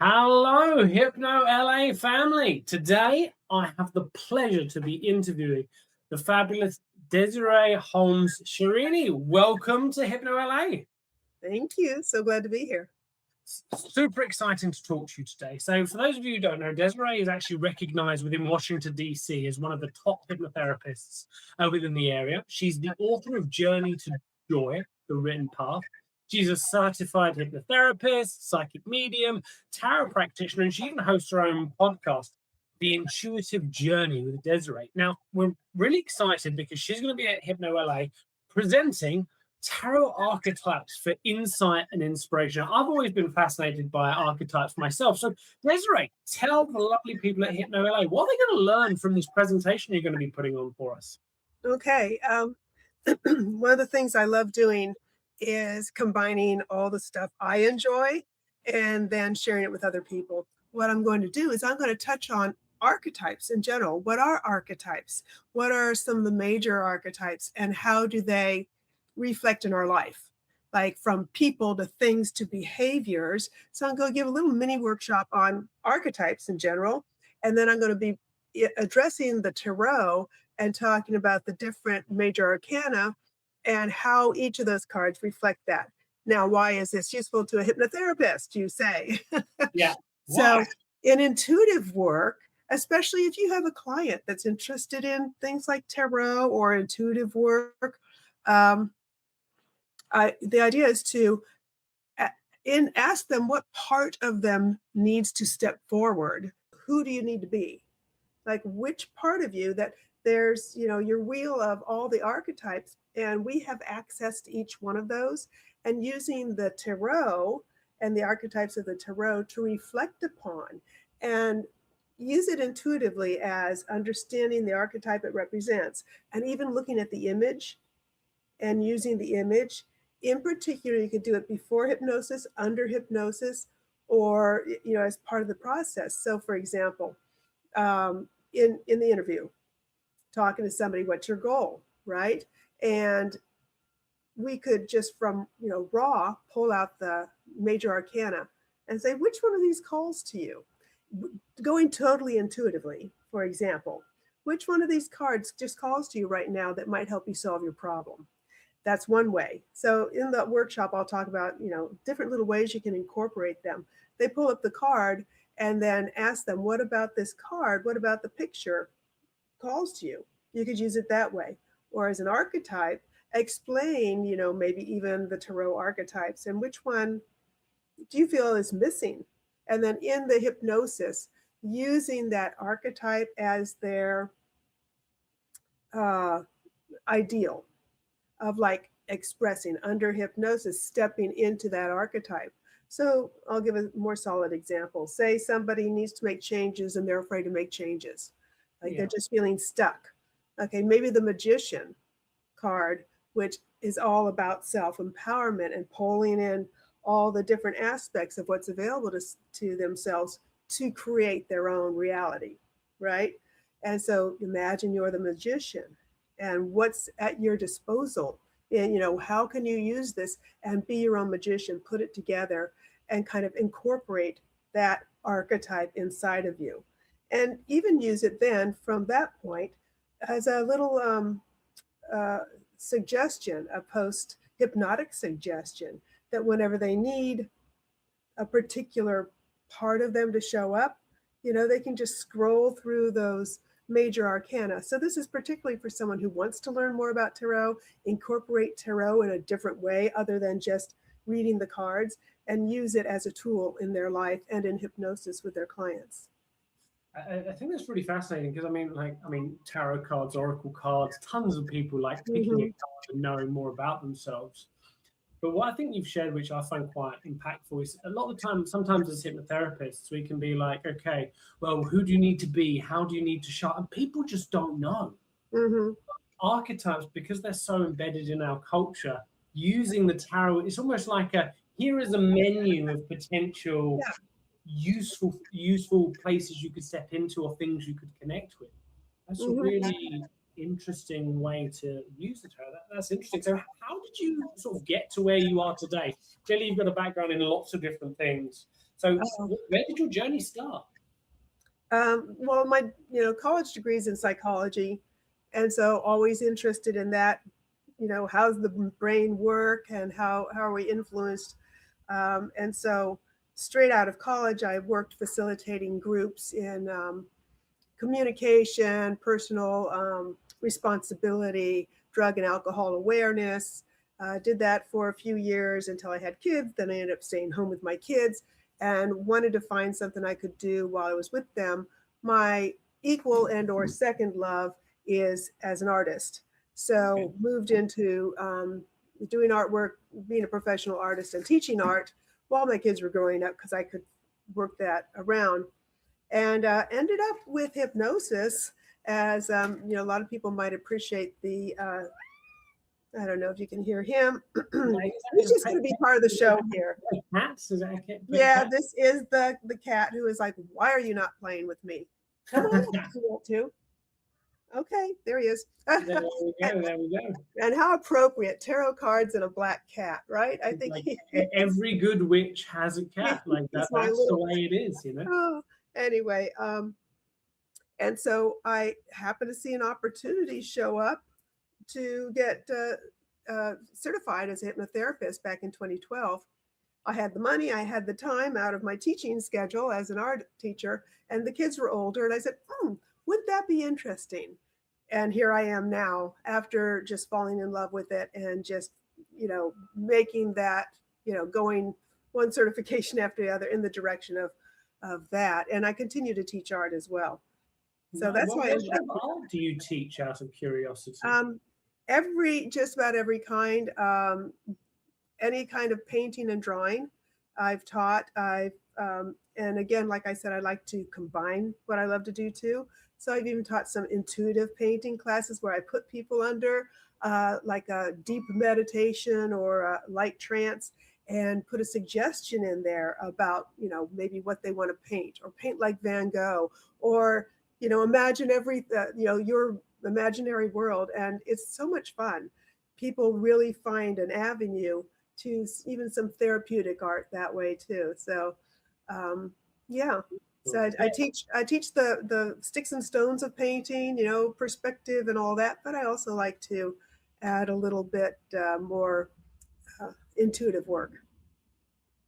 Hello, Hypno LA family. Today, I have the pleasure to be interviewing the fabulous Desiree Holmes Scherini. Welcome to Hypno LA. Thank you. So glad to be here. Super exciting to talk to you today. So, for those of you who don't know, Desiree is actually recognized within Washington, D.C. as one of the top hypnotherapists within the area. She's the author of Journey to Joy, The Written Path. She's a certified hypnotherapist, psychic medium, tarot practitioner, and she even hosts her own podcast, The Intuitive Journey with Desiree. Now, we're really excited because she's going to be at Hypno LA presenting tarot archetypes for insight and inspiration. I've always been fascinated by archetypes myself. So, Desiree, tell the lovely people at Hypno LA, what are they going to learn from this presentation you're going to be putting on for us? Okay. One of the things I love doing is combining all the stuff I enjoy and then sharing it with other people. What I'm going to do is I'm going to touch on archetypes in general. What are archetypes? What are some of the major archetypes and how do they reflect in our life? Like from people to things to behaviors. So I'm going to give a little mini workshop on archetypes in general. And then I'm going to be addressing the tarot and talking about the different major arcana and how each of those cards reflect that. Now, why is this useful to a hypnotherapist, you say? Yeah. So, in intuitive work, especially if you have a client that's interested in things like tarot or intuitive work, the idea is to ask them what part of them needs to step forward. Who do you need to be? Like which part of you that there's, your wheel of all the archetypes, and we have access to each one of those, and using the tarot and the archetypes of the tarot to reflect upon and use it intuitively as understanding the archetype it represents, and even looking at the image and using the image. In particular, you could do it before hypnosis, under hypnosis, or as part of the process. So, for example, in the interview, talking to somebody, what's your goal, right? And we could just from raw pull out the major arcana and say, which one of these calls to you? Going totally intuitively, for example, which one of these cards just calls to you right now that might help you solve your problem? That's one way. So in the workshop, I'll talk about, different little ways you can incorporate them. They pull up the card and then ask them, what about this card? What about the picture calls to you? You could use it that way. Or as an archetype, explain, maybe even the tarot archetypes and which one do you feel is missing? And then in the hypnosis, using that archetype as their ideal of like expressing under hypnosis, stepping into that archetype. So I'll give a more solid example. Say somebody needs to make changes and they're afraid to make changes. Like they're just feeling stuck. Okay, maybe the magician card, which is all about self-empowerment and pulling in all the different aspects of what's available to themselves to create their own reality, right? And so imagine you're the magician and what's at your disposal. And, how can you use this and be your own magician, put it together and kind of incorporate that archetype inside of you. And even use it then from that point as a little suggestion, a post-hypnotic suggestion that whenever they need a particular part of them to show up, they can just scroll through those major arcana. So this is particularly for someone who wants to learn more about tarot, incorporate tarot in a different way other than just reading the cards, and use it as a tool in their life and in hypnosis with their clients. I think that's really fascinating because tarot cards, oracle cards, tons of people like picking a card and knowing more about themselves. But what I think you've shared, which I find quite impactful, is a lot of the time, sometimes as hypnotherapists, we can be like, okay, well, who do you need to be? How do you need to show? And people just don't know. Archetypes, because they're so embedded in our culture, using the tarot, it's almost like here is a menu of potential useful places you could step into or things you could connect with. That's really interesting way to use the tarot. That's interesting. So how did you sort of get to where you are today? Clearly, you've got a background in lots of different things. So where did your journey start? Well, my college degrees in psychology, and so always interested in that. How's the brain work and how are we influenced? And so straight out of college, I worked facilitating groups in communication, personal responsibility, drug and alcohol awareness. Did that for a few years until I had kids. Then I ended up staying home with my kids and wanted to find something I could do while I was with them. My equal and or second love is as an artist. So moved into doing artwork, being a professional artist and teaching art while my kids were growing up because I could work that around. And ended up with hypnosis as, a lot of people might appreciate the, I don't know if you can hear him. He's just going to be part of the show here. Cats? Is that a cat? Yeah, this is the cat who is like, why are you not playing with me? Come on, you want to. Okay, there he is. There we go. And how appropriate, tarot cards and a black cat, right? I think every good witch has a cat. Like that's the way it is, Oh, anyway, and so I happened to see an opportunity show up to get certified as a hypnotherapist back in 2012. I had the money, I had the time out of my teaching schedule as an art teacher, and the kids were older. And I said, wouldn't that be interesting? And here I am now after just falling in love with it and just, making that, going one certification after the other in the direction of that. And I continue to teach art as well. So that's why. What type of art do you teach out of curiosity? Just about every kind, any kind of painting and drawing I've taught. And again, like I said, I like to combine what I love to do too. So I've even taught some intuitive painting classes where I put people under like a deep meditation or a light trance and put a suggestion in there about, maybe what they want to paint or paint like Van Gogh or, imagine your imaginary world. And it's so much fun. People really find an avenue to even some therapeutic art that way too. So, yeah. So I teach the sticks and stones of painting, perspective and all that, but I also like to add a little bit more intuitive work.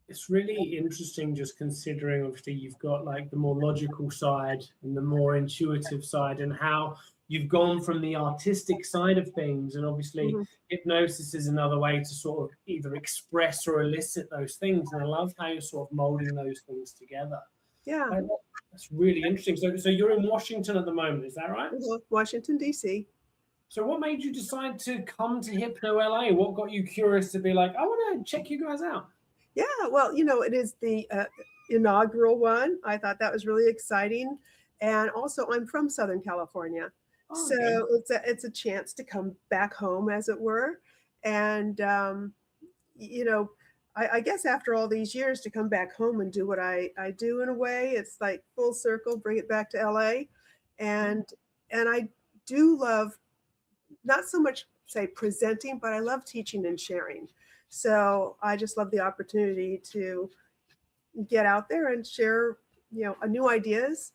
It's really interesting just considering obviously you've got like the more logical side and the more intuitive side and how you've gone from the artistic side of things. And obviously hypnosis is another way to sort of either express or elicit those things. And I love how you're sort of molding those things together. Yeah. That's really interesting. So you're in Washington at the moment, is that right? Washington, D.C. So what made you decide to come to Hypno LA? What got you curious to be like, I want to check you guys out? Yeah, well, it is the inaugural one. I thought that was really exciting. And also I'm from Southern California. So it's a chance to come back home, as it were. And, I guess after all these years to come back home and do what I do in a way, it's like full circle, bring it back to LA. And I do love, not so much say presenting, but I love teaching and sharing. So I just love the opportunity to get out there and share, new ideas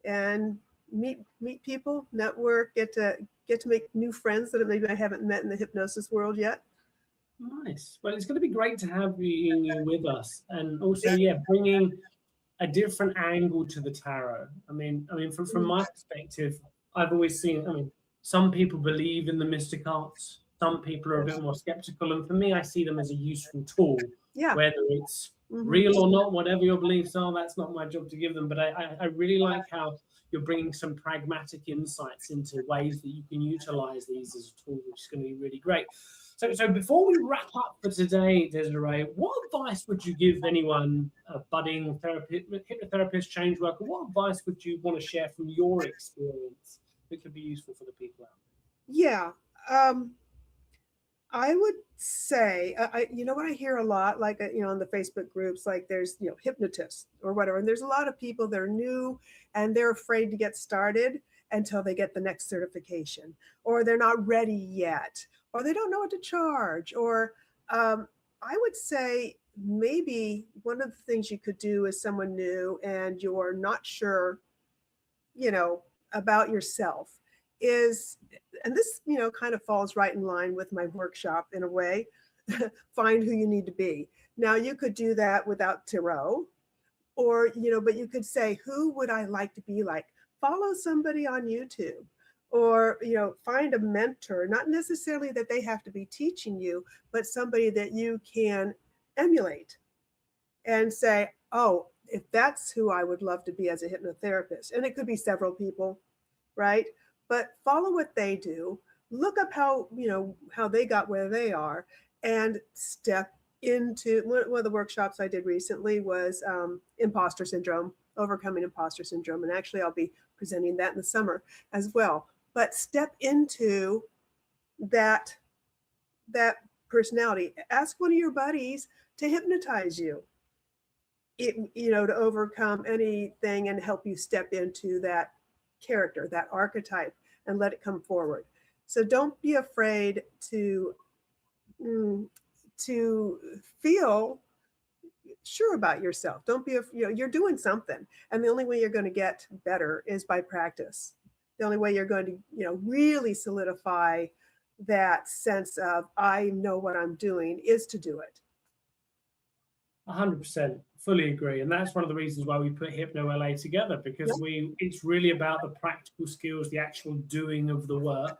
and meet people, network, get to make new friends that maybe I haven't met in the hypnosis world yet. Nice. Well, it's going to be great to have you with us, and also, bringing a different angle to the tarot. I mean, from my perspective, I've always seen. Some people believe in the mystic arts. Some people are a bit more skeptical, and for me, I see them as a useful tool. Yeah. Whether it's real or not, whatever your beliefs are, that's not my job to give them. But I really like how you're bringing some pragmatic insights into ways that you can utilize these as a tool, which is going to be really great. So before we wrap up for today, Desiree, what advice would you give anyone, a budding hypnotherapist, change worker? What advice would you want to share from your experience that could be useful for the people out there? Yeah, I would say, what I hear a lot, like, on the Facebook groups, like there's, hypnotists or whatever. And there's a lot of people that are new and they're afraid to get started. until they get the next certification, or they're not ready yet, or they don't know what to charge. Or I would say maybe one of the things you could do as someone new and you're not sure, about yourself is, and this, kind of falls right in line with my workshop in a way, find who you need to be. Now, you could do that without tarot, or, but you could say, who would I like to be like? Follow somebody on YouTube, or, find a mentor, not necessarily that they have to be teaching you, but somebody that you can emulate and say, oh, if that's who I would love to be as a hypnotherapist. And it could be several people, right? But follow what they do, look up how they got where they are, and step into one of the workshops I did recently was imposter syndrome, overcoming imposter syndrome. And actually I'll be presenting that in the summer as well. But step into that personality. Ask one of your buddies to hypnotize you, to overcome anything and help you step into that character, that archetype, and let it come forward. So don't be afraid to feel sure about yourself. Don't be, you're doing something. And the only way you're going to get better is by practice. The only way you're going to, really solidify that sense of, I know what I'm doing, is to do it. 100%, fully agree. And that's one of the reasons why we put Hypno LA together, because it's really about the practical skills, the actual doing of the work.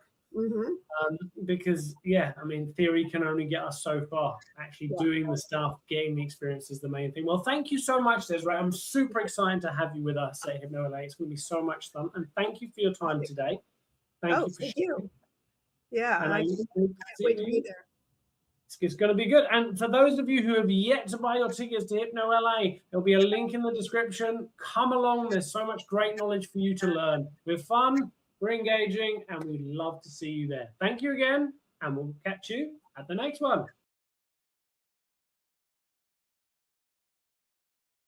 Because theory can only get us so far. Actually doing the stuff, getting the experience is the main thing. Well, thank you so much, Desiree. I'm super excited to have you with us at Hypno LA. It's going to be so much fun. And thank you for your time today. Thank you for sharing. Yeah, and I can't wait to be there. It's going to be good. And for those of you who have yet to buy your tickets to Hypno LA, there'll be a link in the description. Come along. There's so much great knowledge for you to learn. We're fun, we're engaging, and we'd love to see you there. Thank you again, and we'll catch you at the next one.